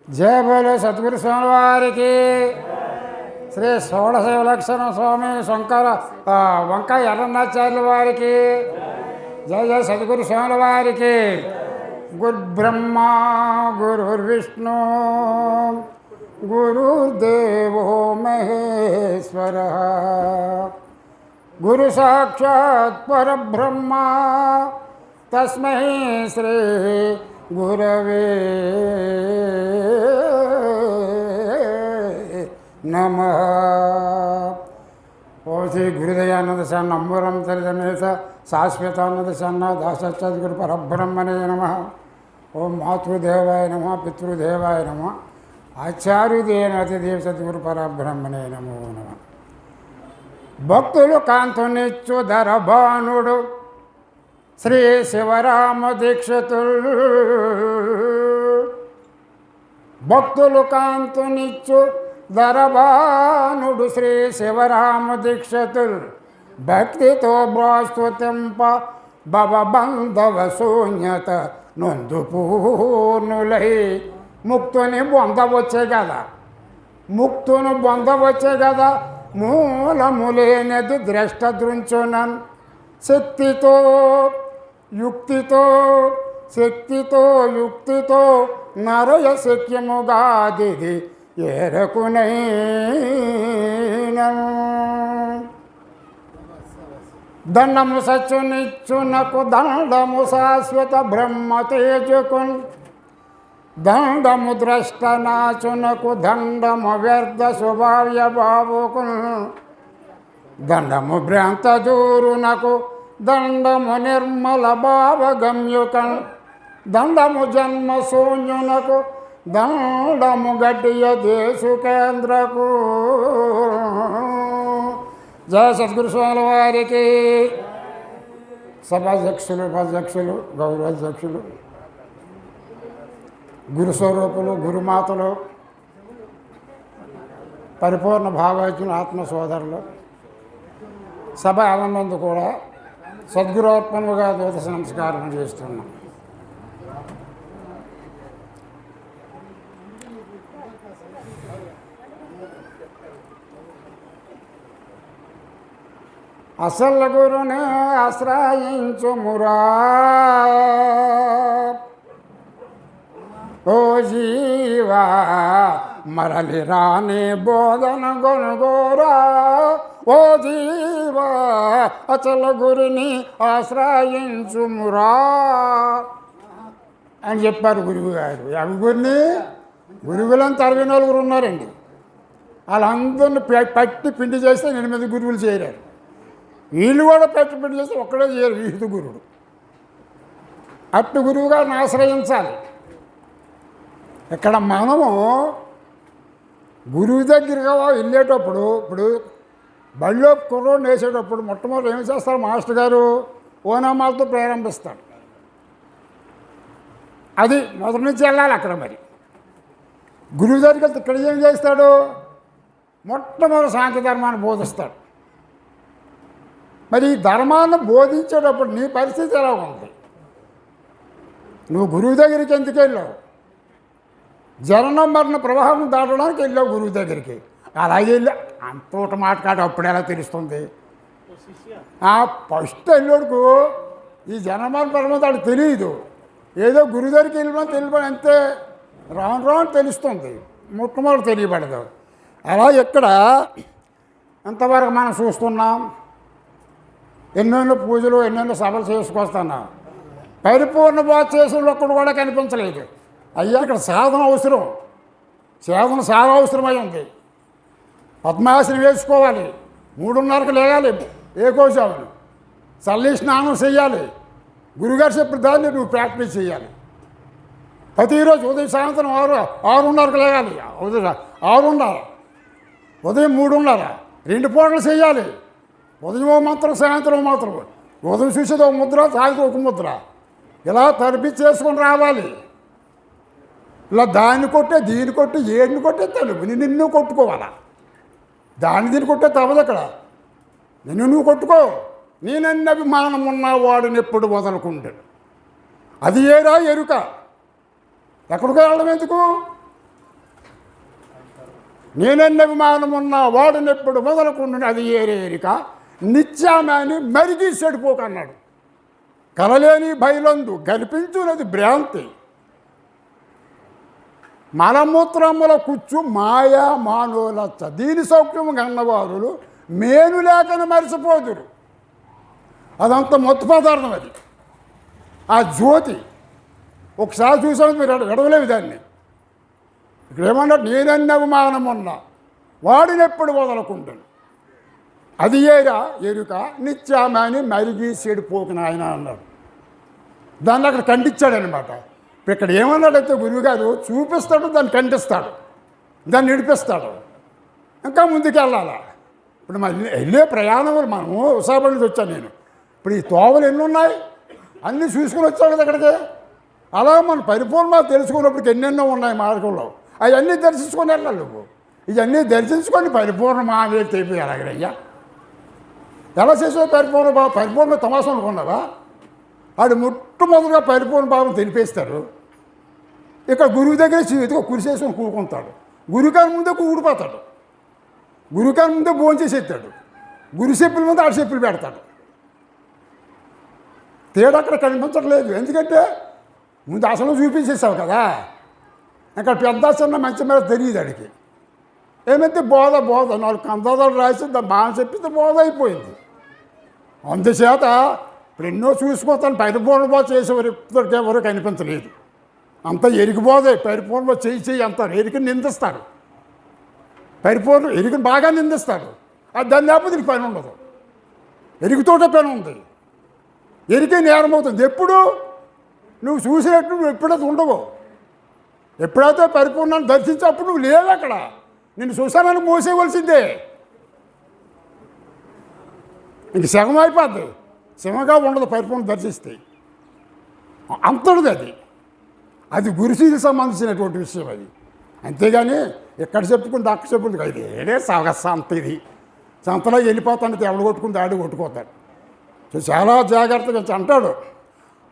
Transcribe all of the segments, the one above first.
జయ బోలో సద్గురు స్వామి వారికి. శ్రీ షోడశ విలక్షణ స్వామి శంకర వంకాయ ఎర్రన్నాచార్యుల వారికి. జయ జయ సద్గురు స్వామి వారికి. గురుబ్రహ్మ గురుర్విష్ణు గురుదేవో మహేశ్వర గురు సాక్షాత్ పరబ్రహ్మ తస్మై శ్రీ గురవే నమః. ఓ శ్రీ గురుదయానంద సన్న అంబురం తరిదమేత శాశ్వతానంద సన్న దాసద్గురు పరబ్రహ్మణే నమః. ఓం మాతృదేవాయ నమః, పితృదేవాయ నమః, ఆచార్యుదేవతి సద్గురు పరబ్రహ్మణే నమో నమః. భక్తులు కాంతునిచ్చు ధరభానుడు శ్రీ శివరామ దీక్షితులు. భక్తులు కాంతునిచ్చు ధరభానుడు శ్రీ శివరామ దీక్షితులు. భక్తితో బ్రాస్తుతింప భవబంధవ శూన్యత నొందు పూర్ణులై. ముక్తుని పొందవచ్చే కదా, ముక్తును పొందవచ్చే కదా, మూలములేనది ద్రష్ట దృంచునన్. శక్తితో యుక్తితో శక్తితో యుక్తితో నరయ శక్యముగాదిది ఏరకునైన. దండము సచ్చునిచ్చునకు దండము శాశ్వత బ్రహ్మ తేజకున్. దండము ద్రష్ట నాచునకు దండము వ్యర్థ స్వభావ్య బాబుకున్. దండము భ్రాంత దూరునకు దండము నిర్మల భావగమ్యుకన్. దండము జన్మ శూన్యునకు దండము గడ్డియ దేశు కేంద్రకు. జయ సద్గురు స్వామి వారికి. సభాధ్యక్షులు, ఉపాధ్యక్షులు, గౌరవాధ్యక్షులు, గురుస్వరూపులు, గురుమాతలు, పరిపూర్ణ భావైక్యులు, ఆత్మ సోదరులు, సభ ఆనందందు కూడా సద్గురోత్పన్నుగా ద్వాదశ నమస్కారం చేస్తున్నాం. అసలు గురుని ఆశ్రయించుమురా ఓ జీవా, మరలి రాని బోధన గొనుగోరా. ఓ జీవా, అచల గురిని ఆశ్రయించుమురా అని చెప్పారు గురువు గారు. గురిని గురువులంతా 64 ఉన్నారండి. వాళ్ళందరిని పట్టి పిండి చేస్తే 8 గురువులు చేరారు. వీళ్ళు కూడా పట్టి పిండి చేస్తే ఒక్కడే చేయరు, వీధి గురువుడు. అట్టి గురువు గారిని ఆశ్రయించాలి. ఇక్కడ మనము గురువు దగ్గరగా వెళ్ళేటప్పుడు, ఇప్పుడు బళ్ళో కుర్రోడ్ని వేసేటప్పుడు మొట్టమొదటి ఏమి చేస్తారు మాస్టర్ గారు? ఓనామాలతో ప్రారంభిస్తాడు. అది మొదటి నుంచి వెళ్ళాలి అక్కడ. మరి గురువు దగ్గరికి వెళ్తే ఇక్కడ ఏం చేస్తాడు? మొట్టమొదటి శాంతి ధర్మాన్ని బోధిస్తాడు. మరి ఈ ధర్మాన్ని బోధించేటప్పుడు నీ పరిస్థితి ఎలా ఉంది? నువ్వు గురువు దగ్గరికి ఎందుకు వెళ్ళావు? జననం మరణ ప్రవాహం దాటడానికి వెళ్ళావు గురువు దగ్గరికి. అలాగే వెళ్ళా అంతోట మాట్లాడు అప్పుడు ఎలా తెలుస్తుంది? ఫస్ట్ వెళ్ళాడుకు ఈ జనమరణ ప్రవాహం దాడు తెలియదు. ఏదో గురువు దగ్గరికి వెళ్ళిపోయి అంతే. రాను రాను తెలుస్తుంది, మొట్టమొదటి తెలియబడదు. అలా ఇక్కడ ఎంతవరకు మనం చూస్తున్నాం? ఎన్నెన్నో పూజలు, ఎన్నెన్నో సభలు చేసుకొస్తున్నాం. పరిపూర్ణ బాధ చేసిన ఒక్కడు కూడా కనిపించలేదు. అయ్యా ఇక్కడ సాధన అవసరం, సాధన చాలా అవసరమై ఉంది. పద్మాసనం వేసుకోవాలి, 3:30కి లేగాలి, ఏకోశావులు చల్లి స్నానం చేయాలి. గురుగారు చెప్పిన దాన్ని నువ్వు ప్రాక్టీస్ చేయాలి. ప్రతిరోజు ఉదయం సాయంత్రం 6:30కి లేగాలి. ఉదయం 6:30, ఉదయం 3:30, 2 పూటలు చేయాలి. ఉదయం ఓ మంత్రం, సాయంత్రం ఓ మంత్రం. ఉదయం చూసేది ఒక ముద్ర, సాయంత్రం ఒక ముద్ర. ఇలా తరిపి చేసుకొని రావాలి. ఇలా దాన్ని కొట్టే, దీన్ని కొట్టి, ఏడిని కొట్టే తెలుగు నిన్ను కొట్టుకోవాలా. దాన్ని దీన్ని కొట్టే తవ్వదు. అక్కడ నిన్ను నువ్వు కొట్టుకో. నేనన్న అభిమానం ఉన్నవాడిని ఎప్పుడు వదలకుంటాడు. అది ఏరా ఎరుక. ఎక్కడికి వెళ్ళడం ఎందుకు? నేనెన్నభిమానమున్నా వాడునెప్పుడు మొదలుకుంటున్న అది ఏరేరిక నిత్యామాని మరిగి చెడిపోకన్నాడు. కలలేని బయలందు కల్పించున్నది భ్రాంతి. మలమూత్రముల కుచ్చు మాయా మానవులచ్చ దీని సౌఖ్యము గన్నవారులు మేలు లేకని మరిచిపోదురు. అదంతా మొత్తం పదార్థం అది. ఆ జ్యోతి ఒకసారి చూసాము మీరు ఎడవలేవు దాన్ని. ఇక్కడ ఏమన్నాడు, నేనన్న అవమానం ఉన్నా వాడినెప్పుడు వదలకుంటాను అది ఏరా ఎరుక నిత్యామాని మరిగి చెడిపోకిన ఆయన అన్నాడు. దాన్ని అక్కడ ఖండించాడనమాట. ఇప్పుడు ఇక్కడ ఏమన్నాడైతే గురువుగారు చూపిస్తాడు, దాన్ని ఖండిస్తాడు, దాన్ని నడిపిస్తాడు, ఇంకా ముందుకు వెళ్ళాలా. ఇప్పుడు మళ్ళీ వెళ్ళే ప్రయాణములు మనము విశాఖపట్నం నుంచి వచ్చాను నేను. ఇప్పుడు ఈ తోవలు ఎన్ని ఉన్నాయి అన్నీ చూసుకుని వచ్చావు కదా అక్కడికి. అలా మన పరిపూర్ణ తెలుసుకున్నప్పటికి ఎన్నెన్నో ఉన్నాయి మార్గంలో, అవన్నీ దర్శించుకొని వెళ్ళాలి నువ్వు. ఇవన్నీ దర్శించుకొని పరిపూర్ణ మావేలు తెలిపి ఎలాగయ్యా ఎలా చేసావు పరిపూర్ణ భావం? పరిపూర్ణ తమాసం అనుకున్నావా? వాడు మొట్టమొదటిగా పరిపూర్ణ భావం తెలిపేస్తారు. ఇక్కడ గురువు దగ్గర చేతికి కురిసేసుకొని కూకుంటాడు. గురుకాని ముందే కూడిపోతాడు. గురుకాని ముందే భోజనం చేసేస్తాడు. గురు చెప్పుల ముందు ఆడు చెప్పులు పెడతాడు. తేడా అక్కడ కనిపించట్లేదు. ఎందుకంటే ముందు అసలు చూపించేసావు కదా. అక్కడ పెద్ద చిన్న మంచి మీద తెలియదు అడిగి. ఏమైతే బోధ 4 కందాలు రాసి దాన్ని బాగా చెప్పితే బోధ అయిపోయింది. అందుచేత ఇప్పుడు ఎన్నో చూసుకోతాను పరిపూర్ణ చేసేవారు ఇప్పటికే ఎవరు కనిపించలేదు. అంత ఎరిగిపోదే పరిపూర్ణ చేయి అంటారు. ఎరిగిని నిందిస్తారు. పరిపూర్ణ ఎరిగిని బాగా నిందిస్తారు. అది దాని లేకపోతే నీకు పని ఉండదు. ఎరుగుతోటే పని ఉంది. ఎరికే నేరమవుతుంది. ఎప్పుడు నువ్వు చూసినట్టు నువ్వు ఎప్పుడైతే ఉండవు. ఎప్పుడైతే పరిపూర్ణాన్ని దర్శించినప్పుడు నువ్వు లేవు అక్కడ. నిన్ను చూసానని మోసేయవలసిందే. ఇంక శవం అయిపోద్ది. శవంగా ఉండదు పరిపూర్ణ దర్శిస్తే. అంతటిది అది. అది గురుశీలకు సంబంధించినటువంటి విషయం అది. అంతేగాని ఎక్కడ చెప్పుకుంటే అక్కడ చెప్పుకుంది కాదు. ఏడే సంత ఇది. సంతలో వెళ్ళిపోతానికి ఎవడు కొట్టుకుంటే ఆడు కొట్టుకోతాడు. చాలా జాగ్రత్తగా అంటాడు.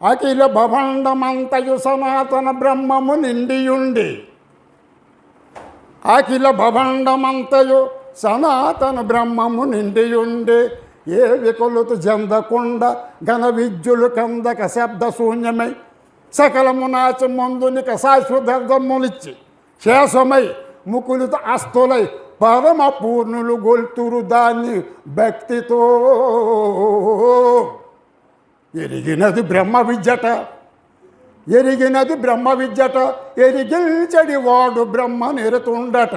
అఖిల భవండమంతయు సనాతన బ్రహ్మము నిండియుండి. అఖిల భవండమంతయు సనాతన బ్రహ్మము నిండియుండి. ఏ వికులత జందకుండ ఘన విద్యులు కందక శబ్ద శూన్యమై సకలము నాచి మందునిక శాశ్వతమునిచ్చి శేషమై ముకులిత అస్తులై పరమ పూర్ణులు గొల్తురు దాన్ని భక్తితో. ఎరిగినది బ్రహ్మ విద్యట, ఎరిగినది బ్రహ్మ విద్యట, ఎరిగించడి వాడు బ్రహ్మ నిరతుండట.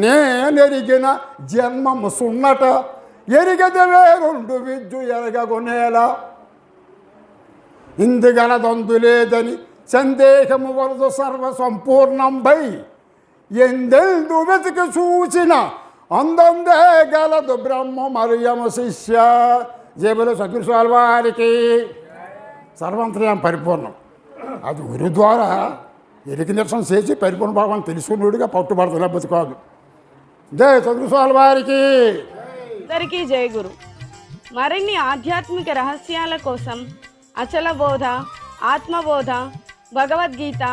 నేనెరిగిన జన్మము సున్నట, ఎరిగదవే 2 విద్యు ఎరగగునేలా. ఇందుగలదందు లేదని సందేహము వరదు సర్వ సంపూర్ణంపై ఎందెందు వెతికి చూచిన అందందే గలదు బ్రహ్మ మరియమ శిష్య. జేబులో సద్గురుస్వామి వారికి సర్వంతర్యాం పరిపూర్ణం. అది గురు ద్వారా ఎరికి నిరసన చేసి పరిపూర్ణ భావాన్ని తెలుసుకున్నాడుగా పట్టుబడతలేకపోతే కాదు. జై సద్గురుస్వామి వారికి. అందరికీ జై గురు. మరిన్ని ఆధ్యాత్మిక రహస్యాల కోసం అచల బోధ, ఆత్మబోధ, భగవద్గీత,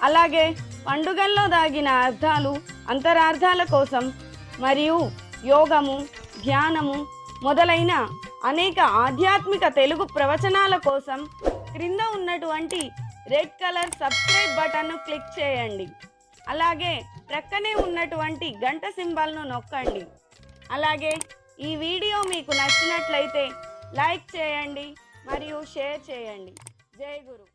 అలాగే పండుగల్లో దాగిన అర్థాలు, అంతరార్థాల కోసం మరియు యోగము, ధ్యానము మొదలైన అనేక ఆధ్యాత్మిక తెలుగు ప్రవచనాల కోసం క్రింద ఉన్నటువంటి రెడ్ కలర్ సబ్స్క్రైబ్ బటన్ను క్లిక్ చేయండి. అలాగే ప్రక్కనే ఉన్నటువంటి గంట సింబల్ను నొక్కండి. అలాగే ఈ వీడియో మీకు నచ్చినట్లయితే లైక్ చేయండి మరియు షేర్ చేయండి. జై గురు.